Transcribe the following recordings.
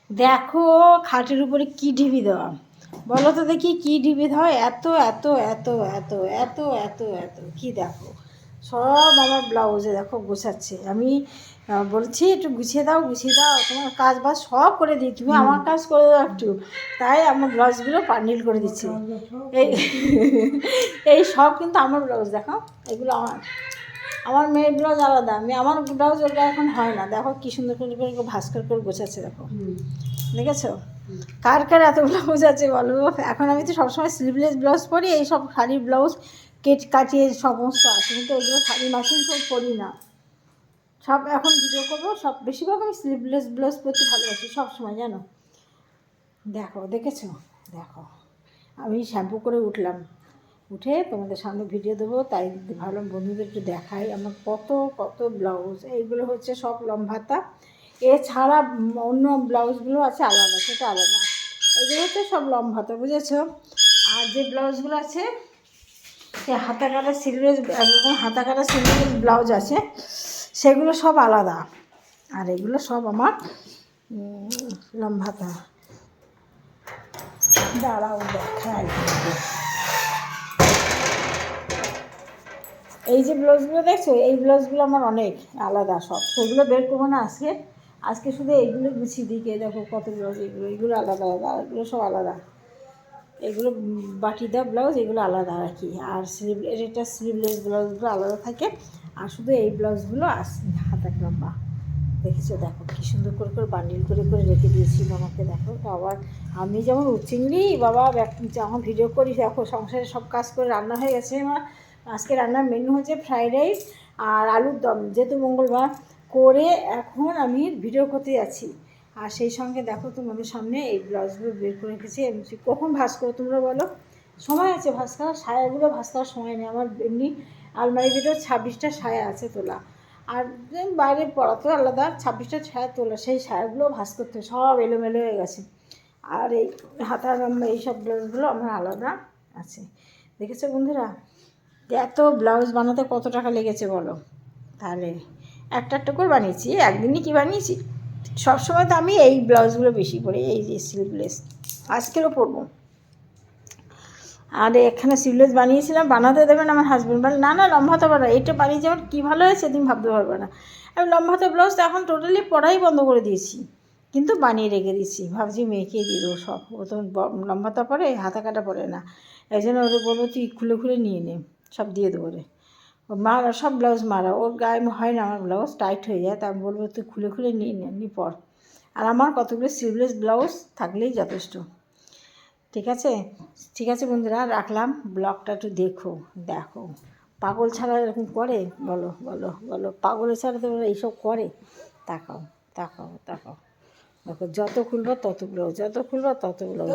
দেখো খাটের উপরে কি ঢিবি দেওয়া, বলো তো দেখি কি ঢিবি দেওয়া, এত এত এত এত এত এত এত কি দেখো, সব আমার ব্লাউজে দেখো গোছাচ্ছে। আমি বলছি একটু গুছিয়ে দাও গুছিয়ে দাও, তোমার কাজ বাজ সব করে দিই, তুমি আমার কাজ করে দাও একটু। তাই আমার ব্লাউজগুলো পান্ডিল করে দিচ্ছে। এই এই সব কিন্তু আমার ব্লাউজ, দেখো এগুলো আমার, আমার মেয়ের ব্লাউজ আলাদা, আমি আমার ব্লাউজ ওটা এখন হয় না। দেখো কি সুন্দর করে ভাস্কর করে গোছাচ্ছে, দেখো দেখেছো? কার কার এত ব্লাউজ আছে বলো? এখন আমি তো সবসময় স্লিভলেস ব্লাউজ পরি, এই সব শাড়ির ব্লাউজ কাটিয়ে সমস্ত আছে, কিন্তু এগুলো শাড়ি মাসিন তো পরি না। সব এখন ভিডিও করবো, সব বেশিরভাগ আমি স্লিভলেস ব্লাউজ পরতে ভালোবাসি সবসময়, জানো? দেখো দেখেছো? দেখো আমি শ্যাম্পু করে উঠলাম, উঠে তোমাদের সামনে ভিডিও দেবো, তাই ভাবলাম বন্ধুদের একটু দেখাই আমার কত কত ব্লাউজ। এইগুলো হচ্ছে সব লম্বাতা, এছাড়া অন্য ব্লাউজগুলো আছে আলাদা, সেটা আলাদা। এগুলো হচ্ছে সব লম্বাতা, বুঝেছো? আর যে ব্লাউজগুলো আছে সে হাতা কাটা সিলভেজ, একরকম হাতা কাটা সিলভেজ ব্লাউজ আছে, সেগুলো সব আলাদা। আর এগুলো সব আমার লম্বাতা। দাঁড়াও দেখাই, এই যে ব্লাউজগুলো দেখছো, এই ব্লাউজগুলো আমার অনেক আলাদা সব, সেগুলো বের করবো না আজকে। আজকে শুধু এইগুলো গুছিয়ে দিকে দেখো কত ব্লাউজ, এগুলো আলাদা আলাদা, এগুলো সব আলাদা। এগুলো বাটি দেওয়া ব্লাউজ, এগুলো আলাদা আর কি। আর এটা স্লিভলেস ব্লাউজগুলো আলাদা থাকে। আর শুধু এই ব্লাউজগুলো হাতা লম্বা, দেখেছো? দেখো কী সুন্দর করে বান্ডিল করে রেখে দিয়েছিল আমাকে, দেখো। তো আবার আমি যেমন চিংড়ি বাবা যখন ভিডিও করি, দেখো সংসারে সব কাজ করে রান্না হয়ে গেছে আমার। আজকে রান্নার মেনু হচ্ছে ফ্রাইড রাইস আর আলুর দম, যেহেতু মঙ্গলবার করে এখন আমি ভিডিও করতে যাচ্ছি। আর সেই সঙ্গে দেখো তোমাদের সামনে এই ব্লাউজগুলো বের করে রেখেছি। কখন ভাঁজ করো তোমরা বলো? সময় আছে ভাঁজ করার, সায়াগুলো ভাঁজ করার সময় নেই আমার। এমনি আলমারি ভিতরে 26টা সায়া আছে তোলা, আর বাইরে পড়া তো আলাদা, 26টা ছায়া তোলা, সেই ছায়াগুলো ভাঁজ করতে সব এলোমেলো হয়ে গেছে। আর এই হাতা এইসব ব্লাউজগুলো আমার আলাদা আছে। দেখেছো বন্ধুরা, এত ব্লাউজ বানাতে কত টাকা লেগেছে বলো? তাহলে একটা একটা করে বানিয়েছি, একদিনই কি বানিয়েছি? সবসময় তো আমি এই ব্লাউজগুলো বেশি পরি, এই যে স্লিভলেস, আজকেরও পরবো। আর এখানে স্লিভলেস বানিয়েছিলাম, বানাতে দেবেন আমার হাজব্যান্ড, বলে না না লম্বাতে পারো, এটা বানিয়ে যাওয়ার কী ভালো হয়েছে তুমি ভাবতে পারবে না। আমি লম্বাতে ব্লাউজ তো এখন টোটালি পরাই বন্ধ করে দিয়েছি, কিন্তু বানিয়ে রেখে দিচ্ছি, ভাবছি মেয়েকে দিয়ে দেবো সব। ও তো লম্বাতা পরে, হাতা কাটা পরে না, এই জন্য ওরে বলবো তুই খুলে খুলে নিয়ে নে, সব দিয়ে দেবো রে। ও মারা সব ব্লাউজ মারা, ওর গায়ে হয় না, আমার ব্লাউজ টাইট হয়ে যায়, তা আমি বলবো তুই খুলে খুলে নিয়ে নে, নি পর। আর আমার কতগুলো স্লিভলেস ব্লাউজ থাকলেই যথেষ্ট। ঠিক আছে, ঠিক আছে বন্ধুরা, রাখলাম। ব্লগটা একটু দেখো, দেখো পাগল ছাড়া এরকম করে? বলো বলো বলো, পাগলের ছাড়া তো এইসব করে? তাকাও তাকাও তাকাও, দেখো যত খুলবো তত ব্লাউজ, যত খুলবো তত ব্লাউজ।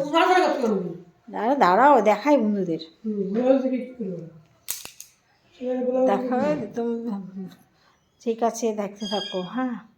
দাঁড়াও দেখাই বন্ধুদের, দেখা তুমি। ঠিক আছে দেখতে থাকো, হ্যাঁ।